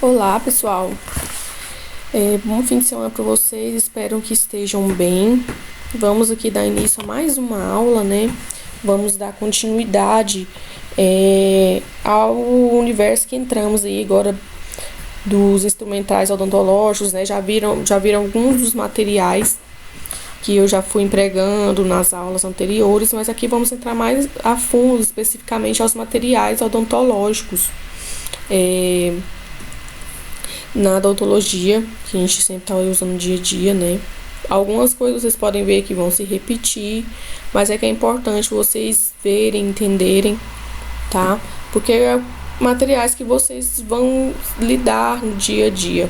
Olá, pessoal. Bom fim de semana para vocês. Espero que estejam bem. Vamos aqui dar início a mais uma aula, né? Vamos dar continuidade ao universo que entramos aí agora dos instrumentais odontológicos, né? Já viram alguns dos materiais que eu já fui empregando nas aulas anteriores, mas aqui vamos entrar mais a fundo, especificamente aos materiais odontológicos. Na odontologia, que a gente sempre está usando no dia a dia, né? Algumas coisas vocês podem ver que vão se repetir, mas é que é importante vocês verem, entenderem, tá? Porque é materiais que vocês vão lidar no dia a dia.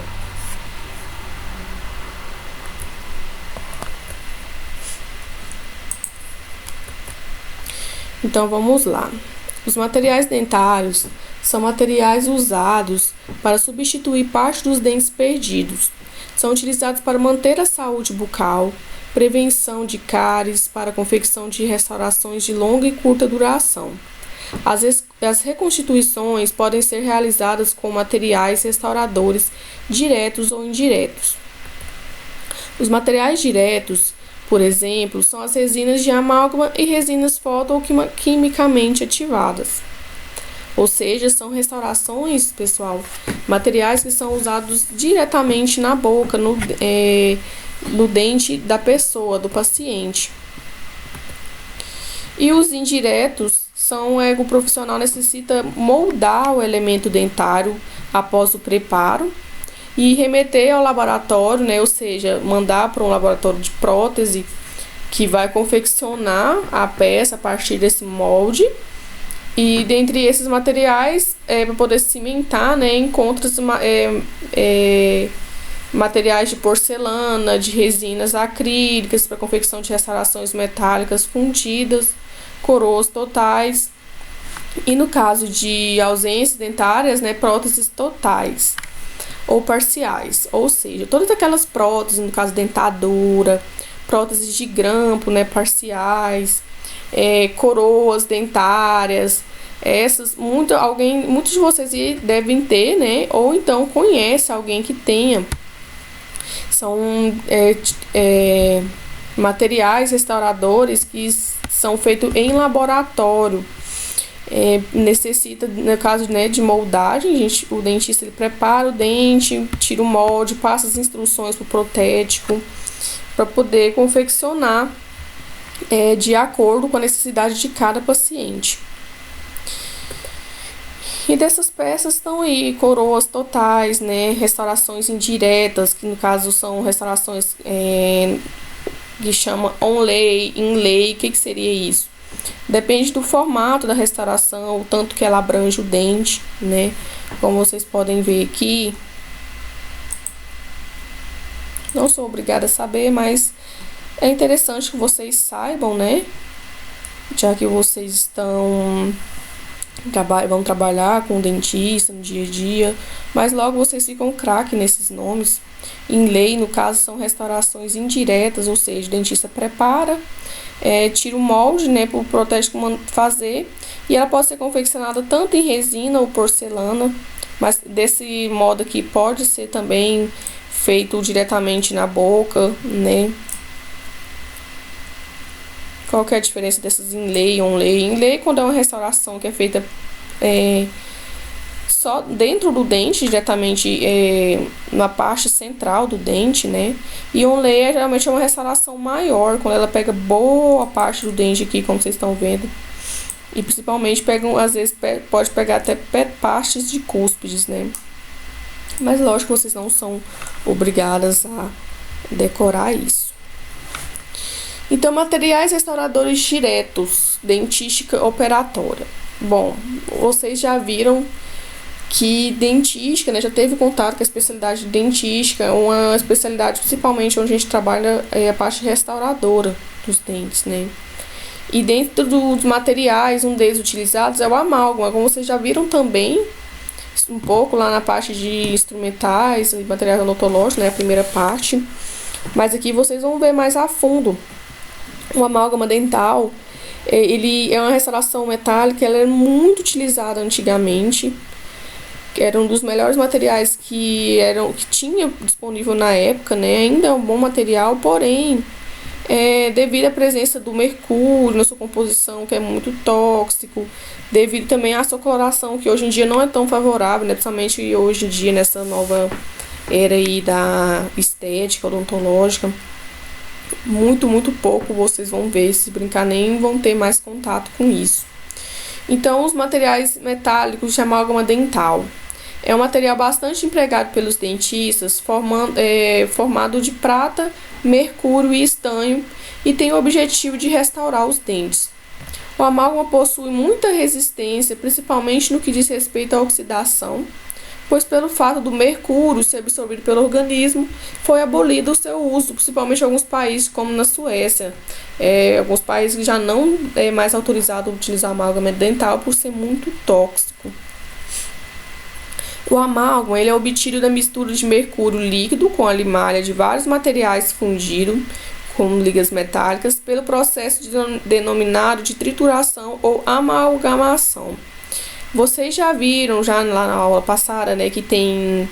Então vamos lá. Os materiais dentários são materiais usados para substituir parte dos dentes perdidos. São utilizados para manter a saúde bucal, prevenção de cáries, para confecção de restaurações de longa e curta duração. As reconstituições podem ser realizadas com materiais restauradores diretos ou indiretos. Os materiais diretos, por exemplo, são as resinas de amálgama e resinas fotoquimicamente ativadas. Ou seja, são restaurações, pessoal, materiais que são usados diretamente na boca, no dente da pessoa, do paciente. E os indiretos são o profissional necessita moldar o elemento dentário após o preparo e remeter ao laboratório, né? Ou seja, mandar para um laboratório de prótese que vai confeccionar a peça a partir desse molde. E dentre esses materiais, para poder cimentar, né, encontra-se materiais de porcelana, de resinas acrílicas para confecção de restaurações metálicas fundidas, coroas totais. E no caso de ausências dentárias, né, próteses totais ou parciais, ou seja, todas aquelas próteses, no caso dentadura, próteses de grampo, né, parciais, coroas dentárias, essas, muitos de vocês devem ter, né, ou então conhece alguém que tenha. São materiais restauradores que são feitos em laboratório. Necessita, no caso, né, de moldagem, o dentista ele prepara o dente, tira o molde, passa as instruções para o protético para poder confeccionar de acordo com a necessidade de cada paciente. E dessas peças estão aí coroas totais, né, restaurações indiretas, que no caso são restaurações que chama onlay, inlay. O que seria isso? Depende do formato da restauração, o tanto que ela abrange o dente, né? Como vocês podem ver aqui. Não sou obrigada a saber, mas é interessante que vocês saibam, né? Já que vocês vão trabalhar com o dentista no dia a dia, mas logo vocês ficam craque nesses nomes. Inlay, no caso, são restaurações indiretas, ou seja, o dentista prepara, tira o molde, né, para o protético fazer, e ela pode ser confeccionada tanto em resina ou porcelana, mas desse modo aqui pode ser também feito diretamente na boca, né? Qual que é a diferença dessas inlay e onlay? Inlay quando é uma restauração que é feita só dentro do dente, diretamente na parte central do dente, né? E onlay geralmente é uma restauração maior, quando ela pega boa parte do dente aqui, como vocês estão vendo. E principalmente às vezes pode pegar até partes de cúspides, né? Mas lógico que vocês não são obrigadas a decorar isso. Então, materiais restauradores diretos, dentística operatória. Bom, vocês já viram que dentística, né, já teve contato com a especialidade de dentística, uma especialidade principalmente onde a gente trabalha a parte restauradora dos dentes, né? E dentro dos materiais, um deles utilizados é o amálgama, como vocês já viram também, um pouco lá na parte de instrumentais e materiais odontológicos, né, a primeira parte. Mas aqui vocês vão ver mais a fundo. O amálgama dental, ele é uma restauração metálica, ela é muito utilizada antigamente. que era um dos melhores materiais que tinha disponível na época, né? Ainda é um bom material, porém, devido à presença do mercúrio na sua composição, que é muito tóxico, devido também à sua coloração, que hoje em dia não é tão favorável, né? Principalmente hoje em dia, nessa nova era aí da estética odontológica, muito pouco vocês vão ver, se brincar nem vão ter mais contato com isso. Então, os materiais metálicos de amálgama dental é um material bastante empregado pelos dentistas, formado de prata, mercúrio e estanho, e tem o objetivo de restaurar os dentes. O amálgama possui muita resistência, principalmente no que diz respeito à oxidação, pois pelo fato do mercúrio ser absorvido pelo organismo, foi abolido o seu uso, principalmente em alguns países, como na Suécia. Alguns países já não é mais autorizado utilizar amálgama dental por ser muito tóxico. O amálgama ele é obtido da mistura de mercúrio líquido com a limalha de vários materiais fundidos, com ligas metálicas, pelo processo denominado de trituração ou amalgamação. Vocês já viram, já lá na aula passada, né, que tem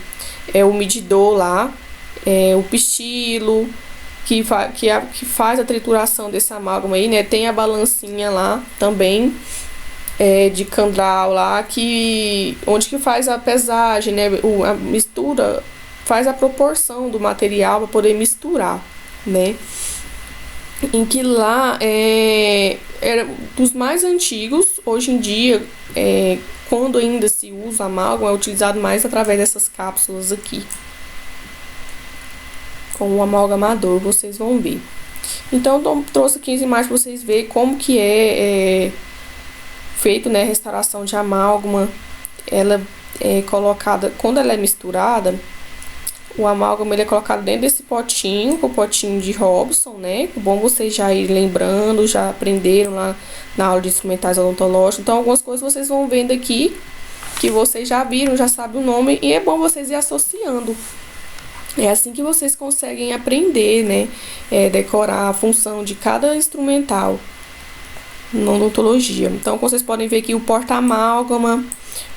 o medidor lá, o pistilo, que faz a trituração desse amálgama aí, né? Tem a balancinha lá também, de Kandral lá, onde que faz a pesagem, né? A mistura, faz a proporção do material para poder misturar, né? Em que lá era dos mais antigos, hoje em dia, quando ainda se usa amálgama, é utilizado mais através dessas cápsulas aqui, com o amalgamador, vocês vão ver. Então, eu trouxe aqui as imagens para vocês verem como que é feito, né, a restauração de amálgama. Ela é colocada, quando ela é misturada, o amálgama ele é colocado dentro desse potinho, o potinho de Robson, né? É bom vocês já irem lembrando, já aprenderam lá na aula de instrumentais odontológicos. Então, algumas coisas vocês vão vendo aqui, que vocês já viram, já sabem o nome, e é bom vocês ir associando. É assim que vocês conseguem aprender, né? Decorar a função de cada instrumental na odontologia. Então, como vocês podem ver aqui, o porta-amálgama,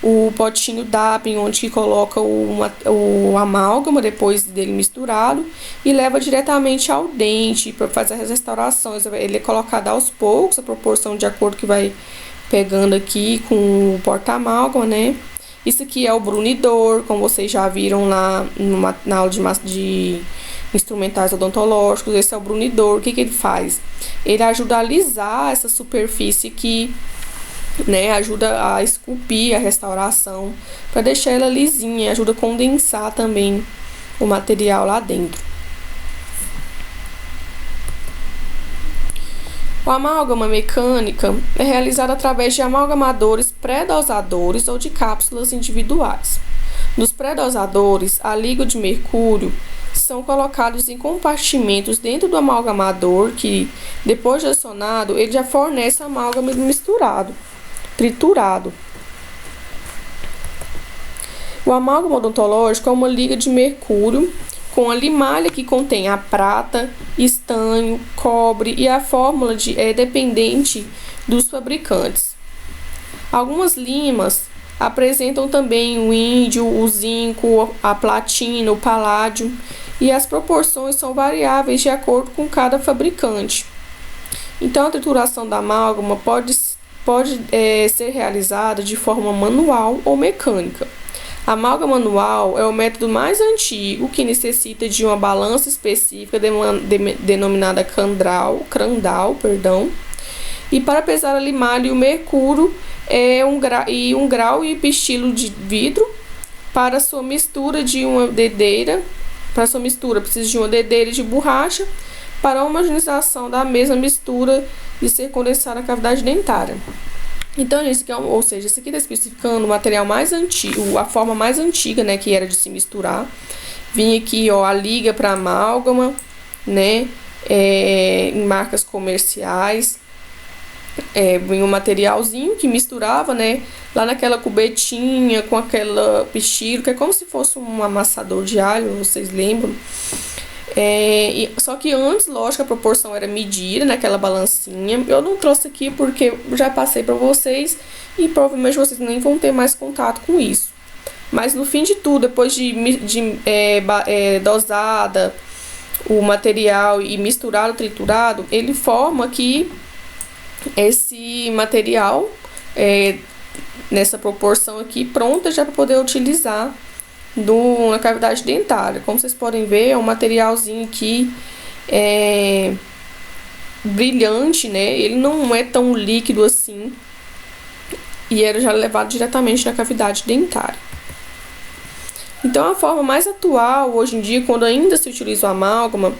o potinho DAP, onde que coloca o amálgama depois dele misturado e leva diretamente ao dente para fazer as restaurações. Ele é colocado aos poucos, a proporção de acordo que vai pegando aqui com o porta-amálgama, né? Isso aqui é o brunidor, como vocês já viram lá na aula de instrumentais odontológicos. Esse é o brunidor. O que ele faz? Ele ajuda a alisar essa superfície aqui, né? Ajuda a esculpir a restauração para deixar ela lisinha, ajuda a condensar também o material lá dentro. O amálgama mecânica é realizado através de amalgamadores pré-dosadores ou de cápsulas individuais. Nos pré-dosadores, a liga de mercúrio são colocados em compartimentos dentro do amalgamador que, depois de acionado, ele já fornece amálgama misturado, triturado. O amálgama odontológico é uma liga de mercúrio com a limalha que contém a prata, estanho, cobre e a fórmula é dependente dos fabricantes. Algumas limas apresentam também o índio, o zinco, a platina, o paládio, e as proporções são variáveis de acordo com cada fabricante. Então, a trituração da amálgama pode ser realizada de forma manual ou mecânica. A amálgama manual é o método mais antigo, que necessita de uma balança específica denominada crandal, e para pesar a limalha e o mercúrio um grau e pistilo de vidro. Para sua mistura de uma dedeira, precisa de uma dedeira de borracha para a homogeneização da mesma mistura e ser condensada na cavidade dentária. Então, esse aqui está especificando o material mais antigo, a forma mais antiga, né, que era de se misturar. Vinha aqui, ó, a liga para amálgama, né, em marcas comerciais. Vinha um materialzinho que misturava, né, lá naquela cubetinha com aquela pistilo, que é como se fosse um amassador de alho, vocês lembram? Só que antes, lógico, a proporção era medida naquela balancinha. Eu não trouxe aqui porque já passei para vocês e provavelmente vocês nem vão ter mais contato com isso. Mas no fim de tudo, depois de dosada o material e misturado, triturado, ele forma aqui esse material nessa proporção aqui, pronta já para poder utilizar na cavidade dentária. Como vocês podem ver, é um materialzinho aqui brilhante, né? Ele não é tão líquido assim e era já levado diretamente na cavidade dentária. Então, a forma mais atual, hoje em dia, quando ainda se utiliza o amálgama,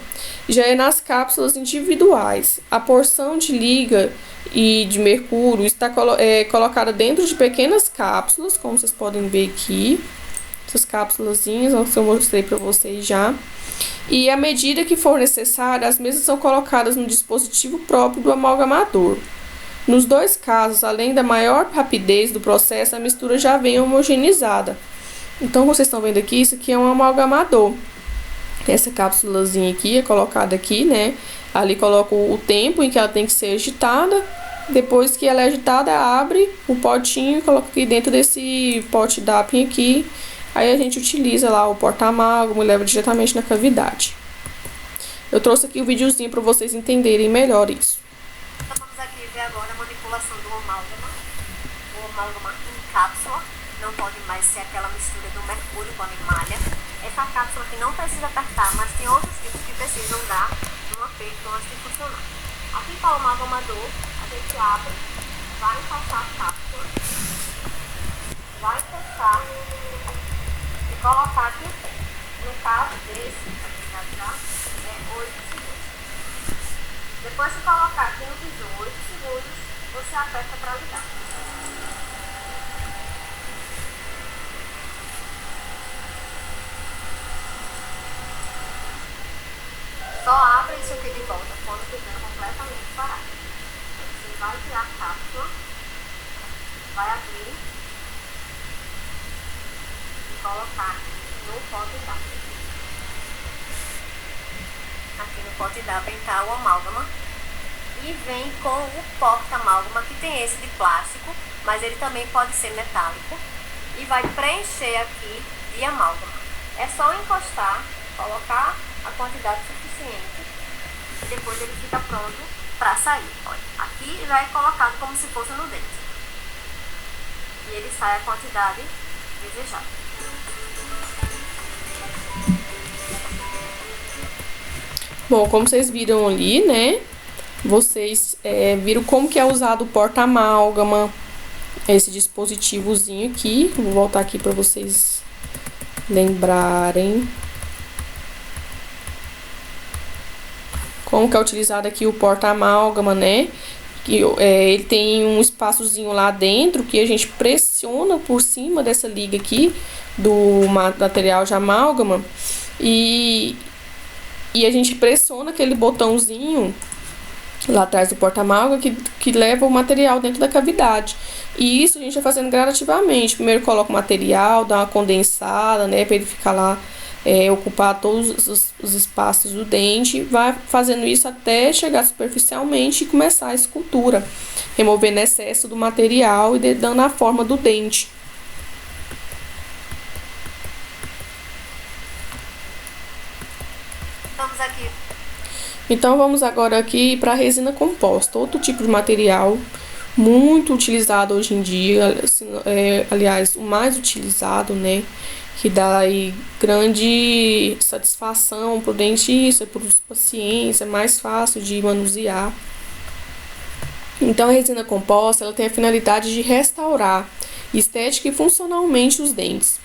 já é nas cápsulas individuais. A porção de liga e de mercúrio está colocada dentro de pequenas cápsulas, como vocês podem ver aqui. Essas cápsulazinhas, que eu mostrei para vocês já. E à medida que for necessário, as mesmas são colocadas no dispositivo próprio do amalgamador. Nos dois casos, além da maior rapidez do processo, a mistura já vem homogeneizada. Então, vocês estão vendo aqui, isso aqui é um amalgamador. Essa cápsulazinha aqui é colocada aqui, né? Ali coloco o tempo em que ela tem que ser agitada. Depois que ela é agitada, abre o potinho e coloca aqui dentro desse pote DAPIN aqui. Aí a gente utiliza lá o porta-amálgama e leva diretamente na cavidade. Eu trouxe aqui o videozinho para vocês entenderem melhor isso. Então vamos aqui ver agora a manipulação do amálgama. O amálgama em cápsula. Não pode mais ser aquela mistura do mercúrio com a limalha. Essa cápsula aqui não precisa apertar, mas tem outros tipos que precisam dar um aperto antes de funcionar. Aqui para o amalgamador, a gente abre, vai encaixar a cápsula, vai fechar e colocar aqui o tempo. No caso desse, já é 8 segundos. Depois de colocar aqui no visor 8 segundos, você aperta para ligar. Só abre isso aqui de volta quando estiver completamente parado. Você vai tirar a cápsula, vai abrir e colocar no pote d'água. Aqui no pote d'água está o amálgama e vem com o porta-amálgama, que tem esse de plástico, mas ele também pode ser metálico, e vai preencher aqui de amálgama. É só encostar, colocar a quantidade suficiente e depois ele fica pronto para sair. Olha, aqui já é colocado como se fosse no dente e ele sai a quantidade desejada. Bom, como vocês viram ali, né? Vocês viram como que é usado o porta-amálgama, esse dispositivozinho aqui. Vou voltar aqui para vocês lembrarem. Como que é utilizado aqui o porta-amálgama, né? Que ele tem um espaçozinho lá dentro que a gente pressiona por cima dessa liga aqui do material de amálgama e a gente pressiona aquele botãozinho lá atrás do porta-amálgama que leva o material dentro da cavidade. E isso a gente vai fazendo gradativamente. Primeiro coloca o material, dá uma condensada, né? Para ele ficar lá, ocupar todos os espaços do dente. Vai fazendo isso até chegar superficialmente e começar a escultura, removendo excesso do material e dando a forma do dente. Vamos aqui. Então vamos agora aqui para a resina composta, outro tipo de material muito utilizado hoje em dia, assim, aliás, o mais utilizado, né, que dá aí grande satisfação para o dentista, para os pacientes, é mais fácil de manusear. Então a resina composta, ela tem a finalidade de restaurar estética e funcionalmente os dentes.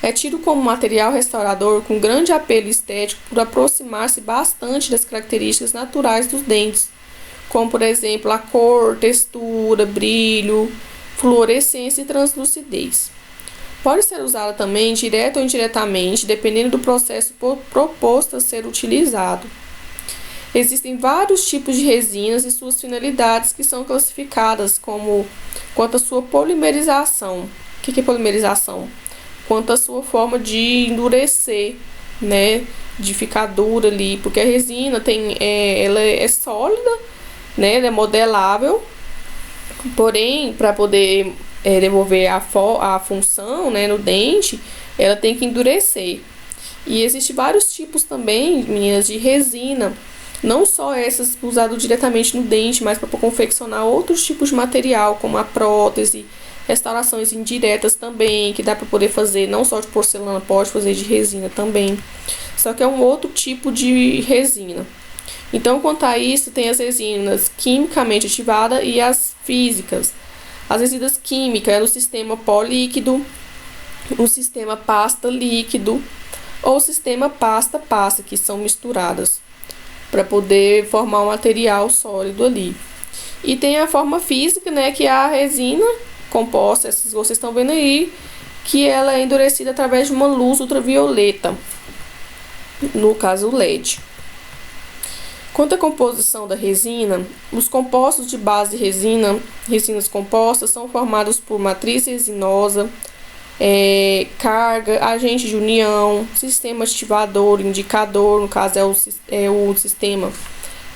É tido como material restaurador com grande apelo estético por aproximar-se bastante das características naturais dos dentes, como por exemplo a cor, textura, brilho, fluorescência e translucidez. Pode ser usada também direto ou indiretamente, dependendo do processo proposto a ser utilizado. Existem vários tipos de resinas e suas finalidades que são classificadas quanto à sua polimerização. O que é polimerização? Quanto à sua forma de endurecer, né, de ficar dura ali, porque a resina ela é sólida, né, ela é modelável, porém, para poder devolver a função, né, no dente, ela tem que endurecer. E existe vários tipos também, meninas, de resina. Não só essas usadas diretamente no dente, mas para confeccionar outros tipos de material, como a prótese, restaurações indiretas também, que dá para poder fazer não só de porcelana, pode fazer de resina também. Só que é um outro tipo de resina. Então, quanto a isso, tem as resinas quimicamente ativadas e as físicas. As resinas químicas é no sistema pó líquido, o sistema pasta líquido ou o sistema pasta-pasta, que são misturadas para poder formar um material sólido ali. E tem a forma física, né, que é a resina composta, essas vocês estão vendo aí, que ela é endurecida através de uma luz ultravioleta, no caso o LED. Quanto à composição da resina, os compostos de base de resinas compostas, são formados por matriz resinosa, carga, agente de união, sistema ativador, indicador, no caso é o sistema,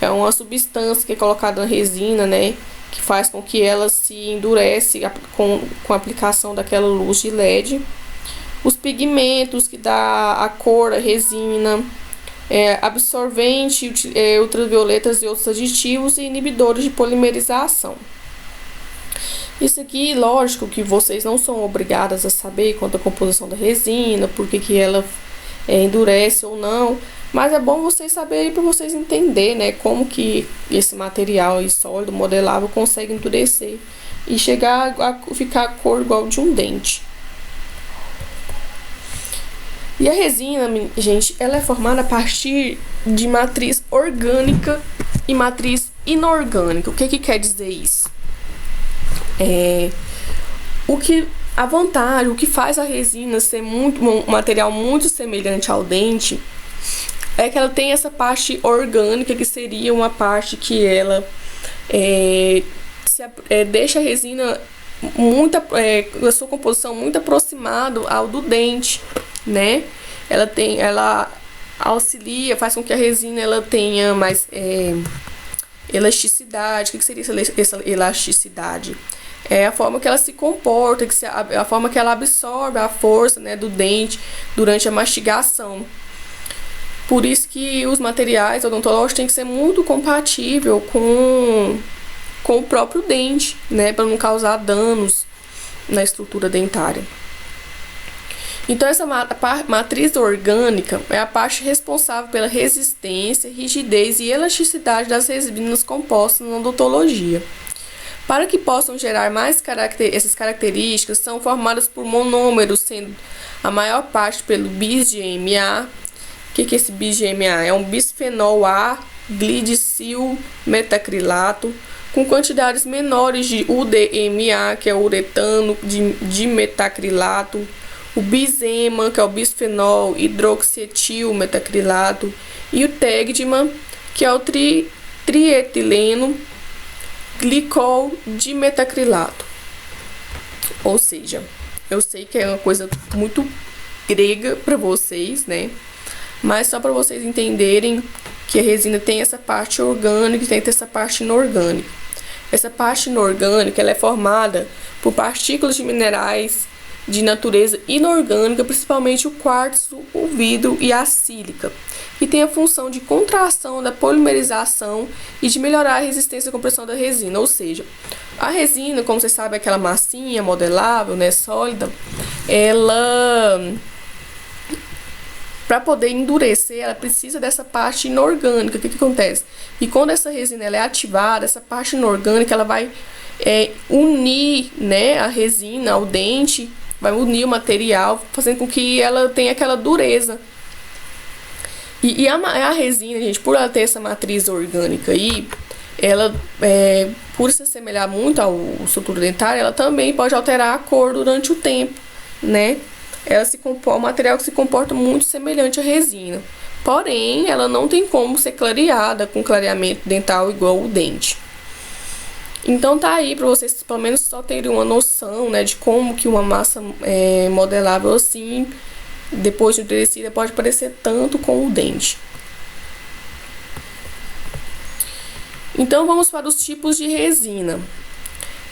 é uma substância que é colocada na resina, né, que faz com que ela se endurece com a aplicação daquela luz de LED. Os pigmentos que dá a cor à resina, absorvente, ultravioletas e outros aditivos e inibidores de polimerização. Isso aqui, lógico que vocês não são obrigadas a saber quanto à composição da resina, por que ela endurece ou não, mas é bom vocês saberem para vocês entenderem, né, como que esse material aí sólido, modelável, consegue endurecer e chegar a ficar a cor igual de um dente. E a resina, gente, ela é formada a partir de matriz orgânica e matriz inorgânica. O que quer dizer isso? O que faz a resina ser um material muito semelhante ao dente é que ela tem essa parte orgânica, que seria uma parte que ela deixa a resina a sua composição muito aproximada ao do dente, né? Ela auxilia, faz com que a resina ela tenha mais elasticidade. O que seria essa elasticidade? É a forma que ela se comporta, a forma que ela absorve a força, né, do dente durante a mastigação. Por isso que os materiais odontológicos têm que ser muito compatível com o próprio dente, né, para não causar danos na estrutura dentária. Então, essa matriz orgânica é a parte responsável pela resistência, rigidez e elasticidade das resinas compostas na odontologia. Para que possam gerar essas características, são formadas por monômeros, sendo a maior parte pelo bis-GMA. O que é esse bis-GMA? É um bisfenol A, glicil metacrilato, com quantidades menores de UDMA, que é o uretano de metacrilato, o bisema, que é o bisfenol hidroxietil metacrilato, e o tegdima, que é o trietileno glicol de metacrilato. Ou seja, eu sei que é uma coisa muito grega para vocês, né? Mas só para vocês entenderem que a resina tem essa parte orgânica e tem essa parte inorgânica. Essa parte inorgânica ela é formada por partículas de minerais de natureza inorgânica, principalmente o quartzo, o vidro e a sílica, que tem a função de contração da polimerização e de melhorar a resistência à compressão da resina. Ou seja, a resina, como vocês sabem, é aquela massinha modelável, né, sólida, ela, para poder endurecer, ela precisa dessa parte inorgânica. O que acontece? E quando essa resina ela é ativada, essa parte inorgânica ela vai unir, né, a resina ao dente, vai unir o material, fazendo com que ela tenha aquela dureza. E a resina, gente, por ela ter essa matriz orgânica aí, ela, por se assemelhar muito ao estrutura dentária, ela também pode alterar a cor durante o tempo, né? É um material que se comporta muito semelhante à resina. Porém, ela não tem como ser clareada com clareamento dental igual o dente. Então tá aí para vocês pelo menos só terem uma noção, né, de como que uma massa modelável assim, depois de endurecida, pode parecer tanto com o dente. Então vamos para os tipos de resina.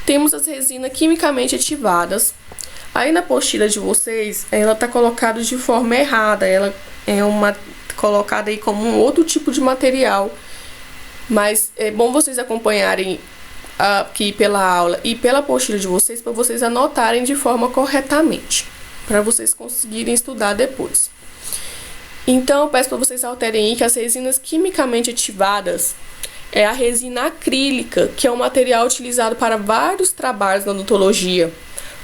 Temos as resinas quimicamente ativadas. Aí na apostila de vocês, ela tá colocada de forma errada. Ela é colocada aí como um outro tipo de material. Mas é bom vocês acompanharem aqui pela aula e pela apostila de vocês, para vocês anotarem de forma corretamente, para vocês conseguirem estudar depois. Então, eu peço para vocês alterem aí que as resinas quimicamente ativadas é a resina acrílica, que é um material utilizado para vários trabalhos na odontologia,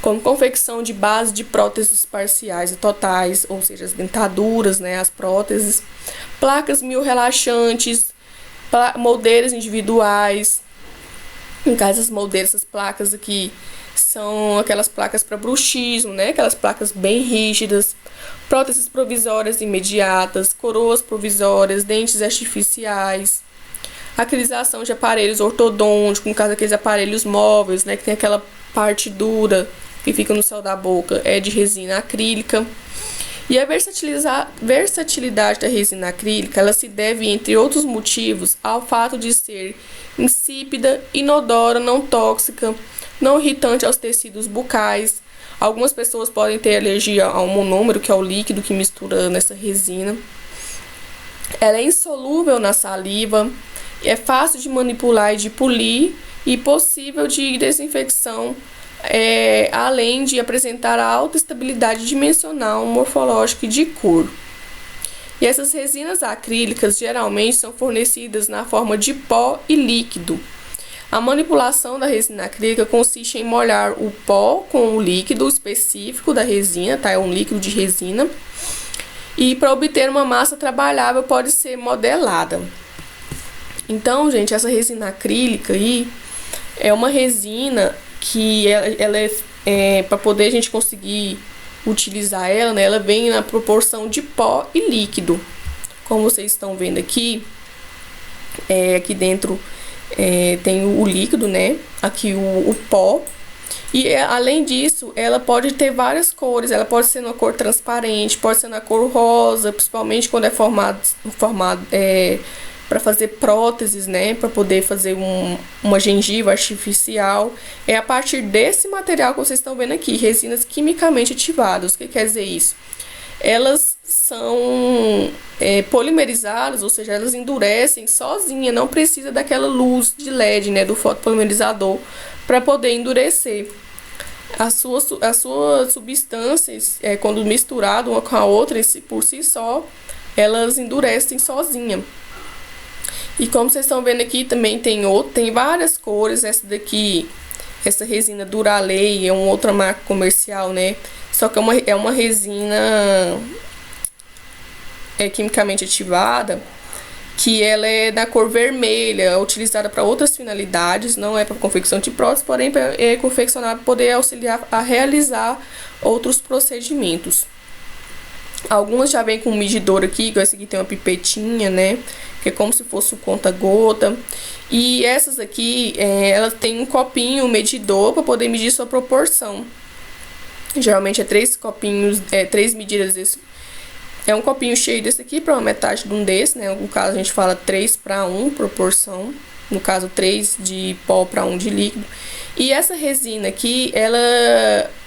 como confecção de base de próteses parciais e totais, ou seja, as dentaduras, né, as próteses, placas miorrelaxantes, moldeiras individuais. No caso, as moldeiras, essas placas aqui são aquelas placas para bruxismo, né, aquelas placas bem rígidas, próteses provisórias imediatas, coroas provisórias, dentes artificiais, acrilização de aparelhos ortodônticos, no caso aqueles aparelhos móveis, né, que tem aquela parte dura que fica no céu da boca, é de resina acrílica. E a versatilidade da resina acrílica, ela se deve, entre outros motivos, ao fato de ser insípida, inodora, não tóxica, não irritante aos tecidos bucais. Algumas pessoas podem ter alergia ao monômero, que é o líquido que mistura nessa resina. Ela é insolúvel na saliva, é fácil de manipular e de polir e possível de desinfecção, além de apresentar alta estabilidade dimensional, morfológica e de cor. E essas resinas acrílicas geralmente são fornecidas na forma de pó e líquido. A manipulação da resina acrílica consiste em molhar o pó com o líquido específico da resina, tá? É um líquido de resina. E para obter uma massa trabalhável pode ser modelada. Então, gente, essa resina acrílica aí é uma resina que ela para poder a gente conseguir utilizar ela, né, ela vem na proporção de pó e líquido. Como vocês estão vendo aqui, aqui dentro tem o líquido, né, aqui o pó. E além disso, ela pode ter várias cores. Ela pode ser na cor transparente, pode ser na cor rosa, principalmente quando é formado para fazer próteses, né, para poder fazer uma gengiva artificial. É a partir desse material que vocês estão vendo aqui, resinas quimicamente ativadas. O que quer dizer isso? Elas são polimerizadas, ou seja, elas endurecem sozinha, não precisa daquela luz de LED, né, do fotopolimerizador, para poder endurecer. As suas substâncias, quando misturadas uma com a outra, por si só, elas endurecem sozinha. E como vocês estão vendo aqui, também tem várias cores. Essa daqui, essa resina Duralei, é uma outra marca comercial, né? Só que é uma resina quimicamente ativada, que ela é da cor vermelha, utilizada para outras finalidades, não é para confecção de prótese, porém é confeccionada para poder auxiliar a realizar outros procedimentos. Algumas já vem com um medidor aqui, igual esse aqui tem uma pipetinha, né, que é como se fosse um conta-gota. E essas aqui, elas têm um copinho, um medidor, para poder medir sua proporção. Geralmente é 3 copinhos, 3 medidas desse. É um copinho cheio desse aqui para uma metade de um desse, né? No caso a gente fala 3:1 proporção. No caso 3 de pó para 1 de líquido. E essa resina aqui, ela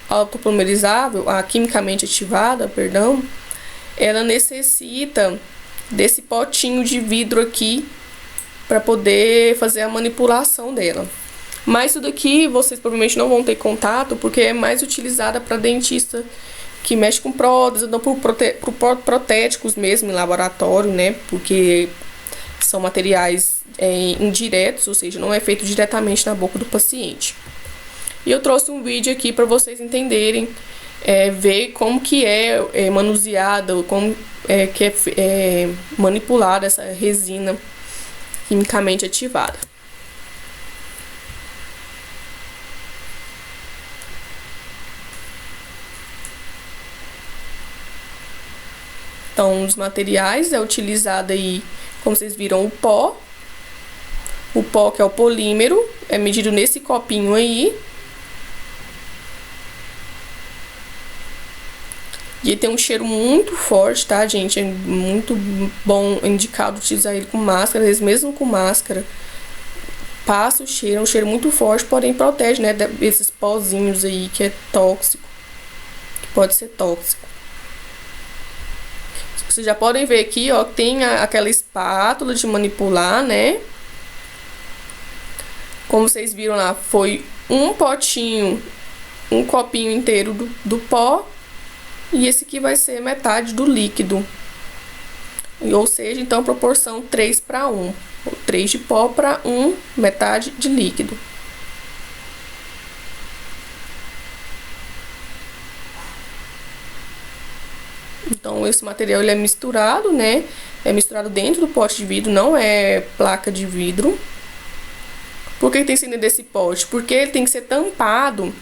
autopolimerizável, a quimicamente ativada, perdão, ela necessita desse potinho de vidro aqui para poder fazer a manipulação dela. Mas isso daqui vocês provavelmente não vão ter contato, porque é mais utilizada para dentista que mexe com prótese, não por protéticos mesmo em laboratório, né? Porque são materiais indiretos, ou seja, não é feito diretamente na boca do paciente. E eu trouxe um vídeo aqui para vocês entenderem, ver como que é manuseada, como que é manipulada essa resina quimicamente ativada. Então, os materiais utilizado aí, como vocês viram, o pó que é o polímero, é medido nesse copinho aí. E ele tem um cheiro muito forte, tá, gente? É muito bom, indicado utilizar ele com máscara, às vezes mesmo com máscara. passa o cheiro, é um cheiro muito forte, porém protege, né, desses pozinhos aí que é tóxico, que pode ser tóxico. Vocês já podem ver aqui, ó, tem aquela espátula de manipular, né? Como vocês viram lá, foi um potinho, um copinho inteiro do pó, e esse aqui vai ser metade do líquido. Ou seja, então proporção 3:1. 3 de pó para 1, metade de líquido. Então esse material ele é misturado, né? É misturado dentro do pote de vidro, não é placa de vidro. Por que tem que ser dentro desse pote? Porque ele tem que ser tampado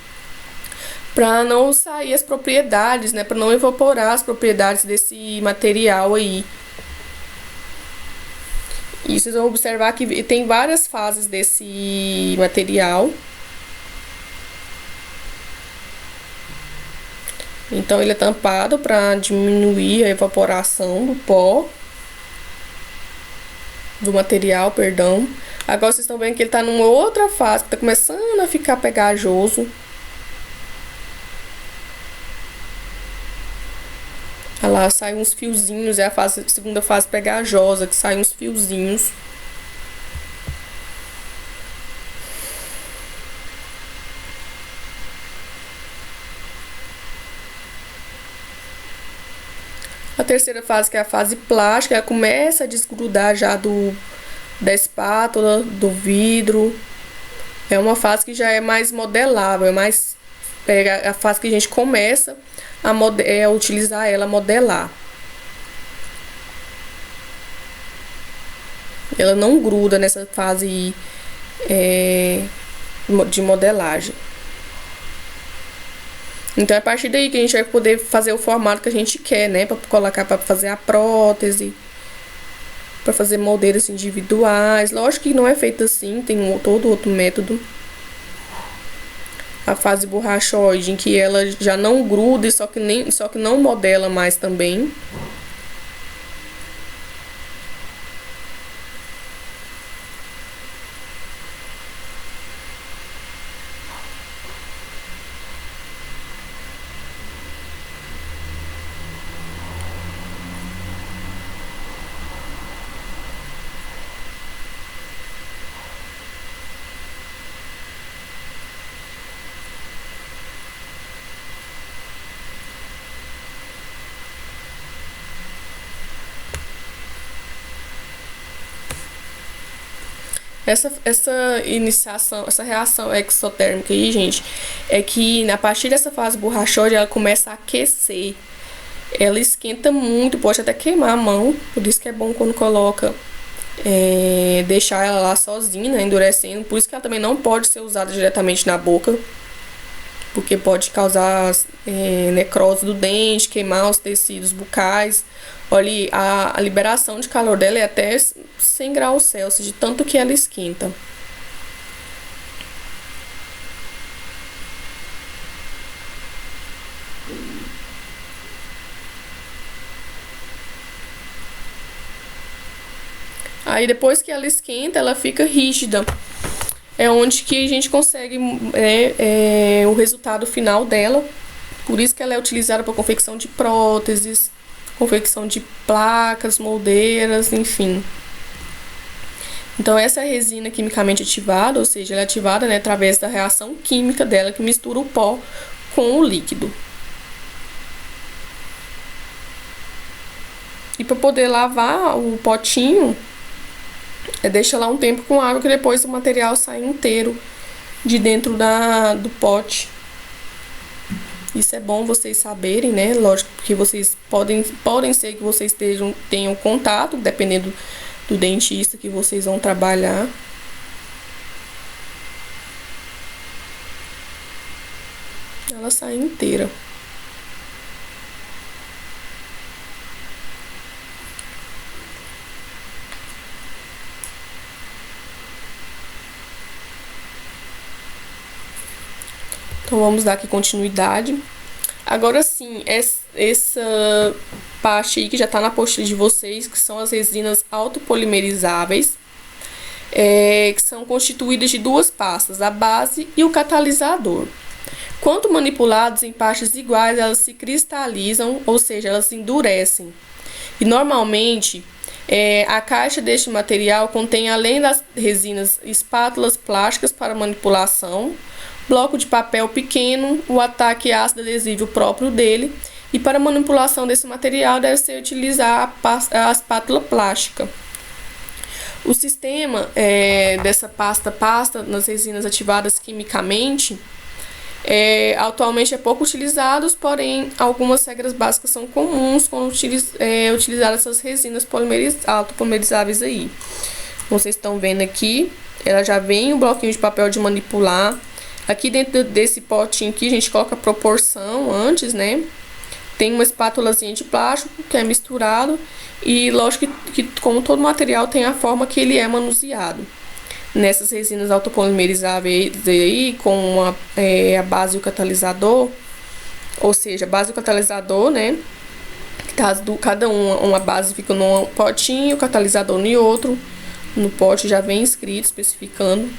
para não sair as propriedades, né? Para não evaporar as propriedades desse material aí. E vocês vão observar que tem várias fases desse material. Então ele é tampado para diminuir a evaporação do pó, do material, perdão. Agora vocês estão vendo que ele está numa outra fase, que está começando a ficar pegajoso. Olha lá, sai uns fiozinhos, é a segunda fase pegajosa, que sai uns fiozinhos. A terceira fase, que é a fase plástica, ela começa a desgrudar já da espátula, do vidro. É uma fase que já é mais modelável, é a fase que a gente começa a utilizar ela, modelar. Ela não gruda nessa fase de modelagem. Então é a partir daí que a gente vai poder fazer o formato que a gente quer, né? Para colocar, para fazer a prótese, para fazer moldeiras individuais. Lógico que não é feito assim, tem todo outro método. A fase borrachoide, em que ela já não gruda, só que não modela mais também. Essa iniciação, essa reação exotérmica aí, gente, é que a partir dessa fase borrachosa ela começa a aquecer. Ela esquenta muito, pode até queimar a mão, por isso que é bom quando coloca, deixar ela lá sozinha, né, endurecendo. Por isso que ela também não pode ser usada diretamente na boca, porque pode causar necrose do dente, queimar os tecidos bucais. Olha, a liberação de calor dela é até 100 graus Celsius, de tanto que ela esquenta. Aí depois que ela esquenta, ela fica rígida. É onde que a gente consegue o resultado final dela. Por isso que ela é utilizada para confecção de próteses, confecção de placas, moldeiras, enfim. Então essa é a resina quimicamente ativada, ou seja, ela é ativada, né, através da reação química dela, que mistura o pó com o líquido. E para poder lavar o potinho, deixa lá um tempo com água, que depois o material sai inteiro de dentro do pote. Isso é bom vocês saberem, né? Lógico que vocês podem ser que vocês tenham contato, dependendo do dentista que vocês vão trabalhar. Ela sai inteira. Então vamos dar aqui continuidade. Agora sim, essa parte aí que já tá na apostila de vocês, que são as resinas autopolimerizáveis. que são constituídas de duas pastas, a base e o catalisador. Quando manipulados em partes iguais, elas se cristalizam, ou seja, elas se endurecem. E normalmente, a caixa deste material contém, além das resinas, espátulas plásticas para manipulação, bloco de papel pequeno, o ataque ácido adesivo próprio dele, e para manipulação desse material deve-se utilizar a espátula plástica. O sistema dessa pasta nas resinas ativadas quimicamente atualmente é pouco utilizado, porém algumas regras básicas são comuns quando utilizar essas resinas autopolimerizáveis aí. Como vocês estão vendo aqui, ela já vem o bloquinho de papel de manipular. Aqui dentro desse potinho aqui a gente coloca a proporção antes, né? Tem uma espátulazinha de plástico que é misturado e lógico que como todo material tem a forma que ele é manuseado. Nessas resinas autopolimerizáveis aí, com a base e o catalisador, ou seja, a base e o catalisador, né? Cada uma base fica num potinho, o catalisador em outro. No pote já vem escrito, especificando.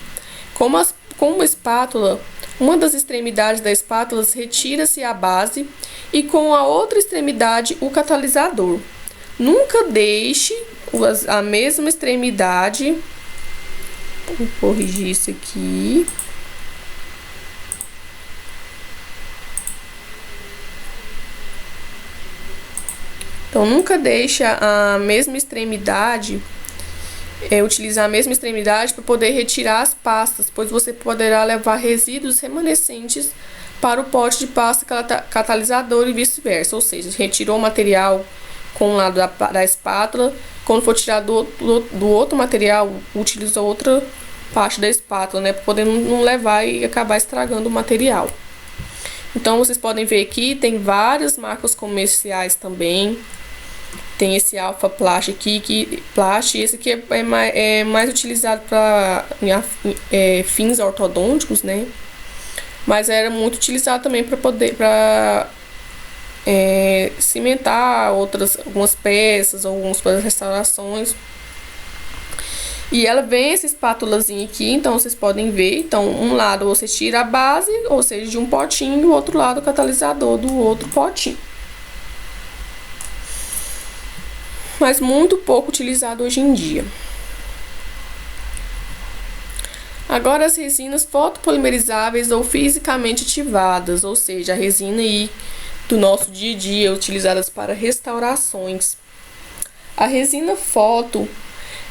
Com uma espátula, uma das extremidades da espátula retira-se a base e com a outra extremidade o catalisador. Nunca deixe a mesma extremidade. Vou corrigir isso aqui. Então, nunca deixe a mesma extremidade, utilizar a mesma extremidade para poder retirar as pastas, pois você poderá levar resíduos remanescentes para o pote de pasta catalisador e vice-versa. Ou seja, retirou o material com o lado da espátula, quando for tirar do outro material, utiliza outra parte da espátula, né, para poder não levar e acabar estragando o material. Então, vocês podem ver aqui, tem várias marcas comerciais também. Tem esse Alpha Plast aqui, esse aqui é mais utilizado para fins ortodônticos, né? Mas era muito utilizado também para cimentar algumas peças, algumas restaurações. E ela vem essa espátulazinha aqui, então vocês podem ver. Então, um lado você tira a base, ou seja, de um potinho, e o outro lado o catalisador do outro potinho. Mas muito pouco utilizado hoje em dia. Agora as resinas fotopolimerizáveis ou fisicamente ativadas, ou seja, a resina aí do nosso dia a dia, utilizadas para restaurações. A resina foto,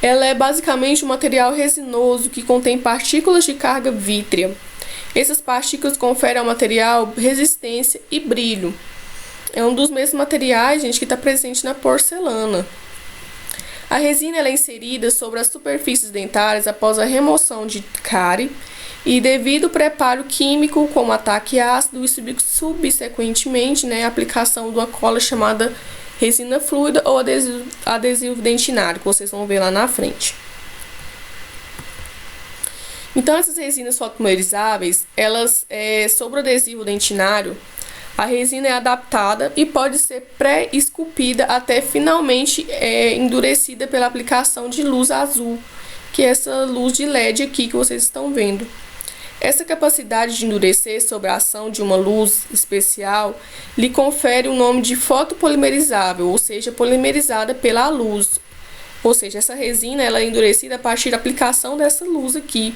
ela é basicamente um material resinoso que contém partículas de carga vítrea. Essas partículas conferem ao material resistência e brilho. É um dos mesmos materiais, gente, que está presente na porcelana. A resina ela é inserida sobre as superfícies dentárias após a remoção de cárie e devido ao preparo químico, como ataque ácido e subsequentemente, a aplicação de uma cola chamada resina fluida ou adesivo dentinário, que vocês vão ver lá na frente. Então, essas resinas fotopolimerizáveis, elas, sobre o adesivo dentinário, a resina é adaptada e pode ser pré-esculpida até finalmente endurecida pela aplicação de luz azul, que é essa luz de LED aqui que vocês estão vendo. Essa capacidade de endurecer sob a ação de uma luz especial lhe confere o nome de fotopolimerizável, ou seja, polimerizada pela luz. Ou seja, essa resina ela é endurecida a partir da aplicação dessa luz aqui,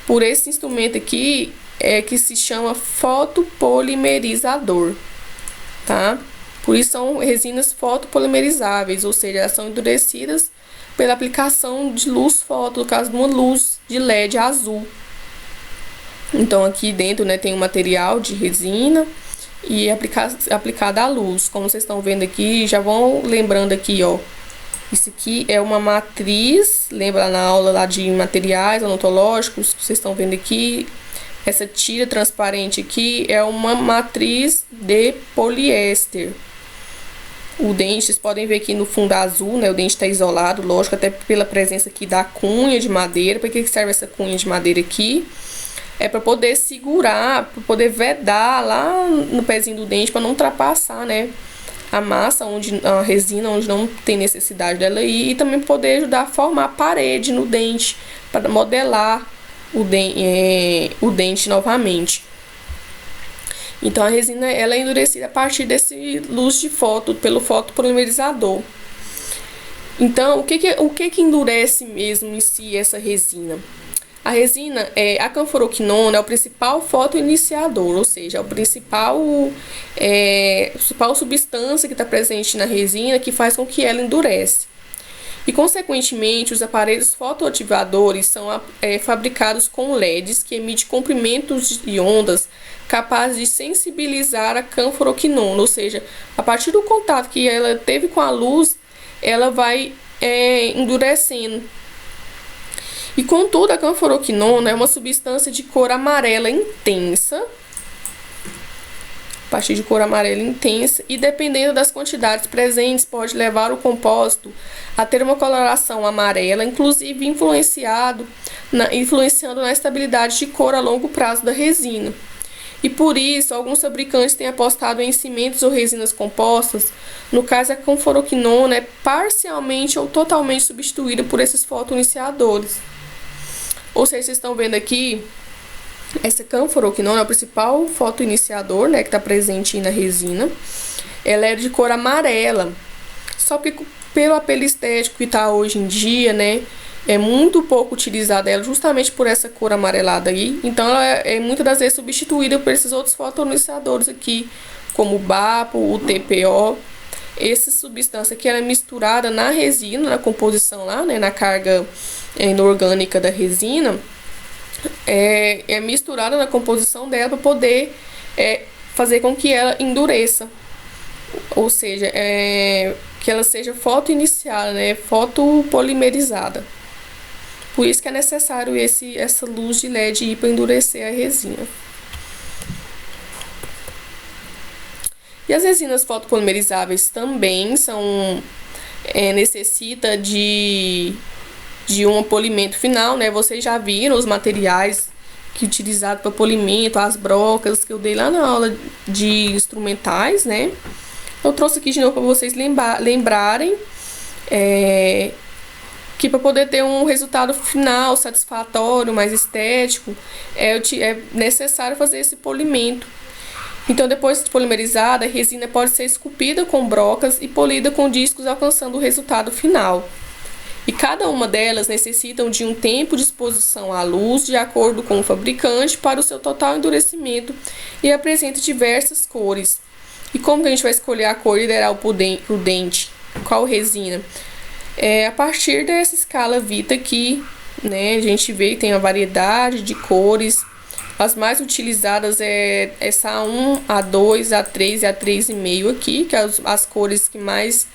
por esse instrumento aqui que se chama fotopolimerizador, tá? Por isso são resinas fotopolimerizáveis, ou seja, elas são endurecidas pela aplicação de luz foto, no caso de uma luz de LED azul. Então aqui dentro, tem um material de resina e aplicada a luz. Como vocês estão vendo aqui, já vão lembrando aqui, ó. Isso aqui é uma matriz, lembra na aula lá de materiais odontológicos, vocês estão vendo aqui. Essa tira transparente aqui é uma matriz de poliéster. O dente, vocês podem ver aqui no fundo azul, o dente está isolado, lógico, até pela presença aqui da cunha de madeira. Para que serve essa cunha de madeira aqui? É para poder segurar, para poder vedar lá no pezinho do dente, para não ultrapassar, a massa, onde a resina, onde não tem necessidade dela ir, e também poder ajudar a formar parede no dente, para modelar o dente novamente. Então a resina ela é endurecida a partir desse luz de foto, pelo fotopolimerizador. Então, o que endurece mesmo em si essa resina? A resina, a canforoquinona é o principal fotoiniciador, ou seja, é a principal substância que está presente na resina que faz com que ela endurece. E, consequentemente, os aparelhos fotoativadores são fabricados com LEDs que emitem comprimentos de ondas capazes de sensibilizar a canforoquinona, ou seja, a partir do contato que ela teve com a luz, ela vai endurecendo. E, contudo, a canforoquinona é uma substância de cor amarela intensa, a partir de cor amarela intensa, e dependendo das quantidades presentes, pode levar o compósito a ter uma coloração amarela, inclusive influenciando na estabilidade de cor a longo prazo da resina. E por isso, alguns fabricantes têm apostado em cimentos ou resinas compostas. No caso, a canforoquinona é parcialmente ou totalmente substituída por esses fotoiniciadores. Ou seja, vocês estão vendo aqui, essa canforoquinona é o principal fotoiniciador, né, que está presente na resina. Ela é de cor amarela. Só que pelo apelo estético que está hoje em dia, né, é muito pouco utilizada ela justamente por essa cor amarelada aí. Então ela é muitas das vezes substituída por esses outros fotoiniciadores aqui, como o BAPO, o TPO. Essa substância que ela é misturada na resina, na composição lá, né, na carga inorgânica da resina, é misturada na composição dela para poder fazer com que ela endureça, ou seja, que ela seja fotoiniciada, né, fotopolimerizada. Por isso que é necessário essa luz de LED para endurecer a resina. E as resinas fotopolimerizáveis também necessita de um polimento final, né? Vocês já viram os materiais que utilizados para polimento, as brocas que eu dei lá na aula de instrumentais, né? Eu trouxe aqui de novo para vocês lembrarem que para poder ter um resultado final satisfatório, mais estético, é necessário fazer esse polimento. Então, depois de polimerizada, a resina pode ser esculpida com brocas e polida com discos, alcançando o resultado final. E cada uma delas necessitam de um tempo de exposição à luz, de acordo com o fabricante, para o seu total endurecimento, e apresenta diversas cores. E como que a gente vai escolher a cor ideal para o dente? Qual resina? A partir dessa escala Vita aqui, né, a gente vê que tem uma variedade de cores. As mais utilizadas é essa A1, A2, A3 e A3,5 aqui, que é as cores que mais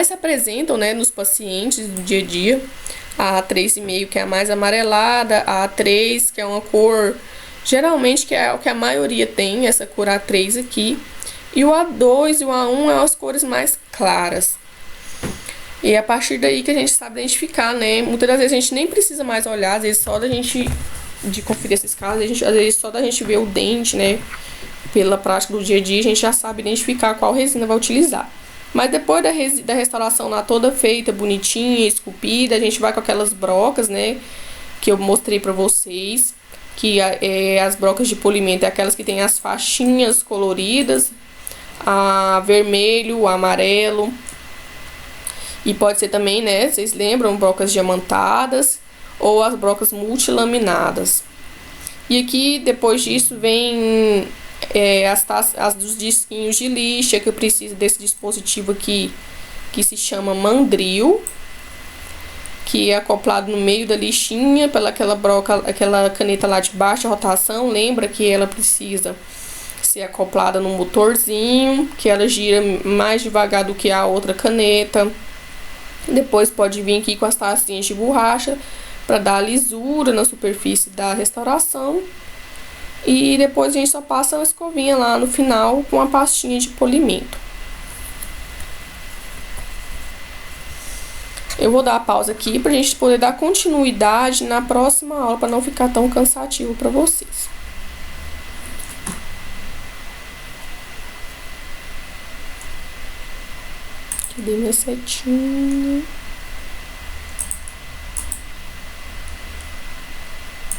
se apresentam, né, nos pacientes do dia a dia. A A3,5 que é a mais amarelada, a A3 que é uma cor, geralmente que é o que a maioria tem, essa cor A3 aqui. E o A2 e o A1 são as cores mais claras. E é a partir daí que a gente sabe identificar, né? Muitas das vezes a gente nem precisa mais olhar, às vezes só de conferir essas escalas, às vezes só da gente ver o dente, né? Pela prática do dia a dia, a gente já sabe identificar qual resina vai utilizar. Mas depois da restauração lá toda feita, bonitinha, esculpida, a gente vai com aquelas brocas, né? Que eu mostrei pra vocês. Que as brocas de polimento é aquelas que tem as faixinhas coloridas, a vermelho, o amarelo. E pode ser também, né, vocês lembram, brocas diamantadas ou as brocas multilaminadas. E aqui, depois disso, vem as dos disquinhos de lixa, que eu preciso desse dispositivo aqui, que se chama mandril, que é acoplado no meio da lixinha, aquela caneta lá de baixa rotação. Lembra que ela precisa ser acoplada no motorzinho, que ela gira mais devagar do que a outra caneta. Depois pode vir aqui com as tacinhas de borracha para dar a lisura na superfície da restauração. E depois a gente só passa a escovinha lá no final com a pastinha de polimento. Eu vou dar a pausa aqui para a gente poder dar continuidade na próxima aula, para não ficar tão cansativo para vocês. Cadê minha setinha?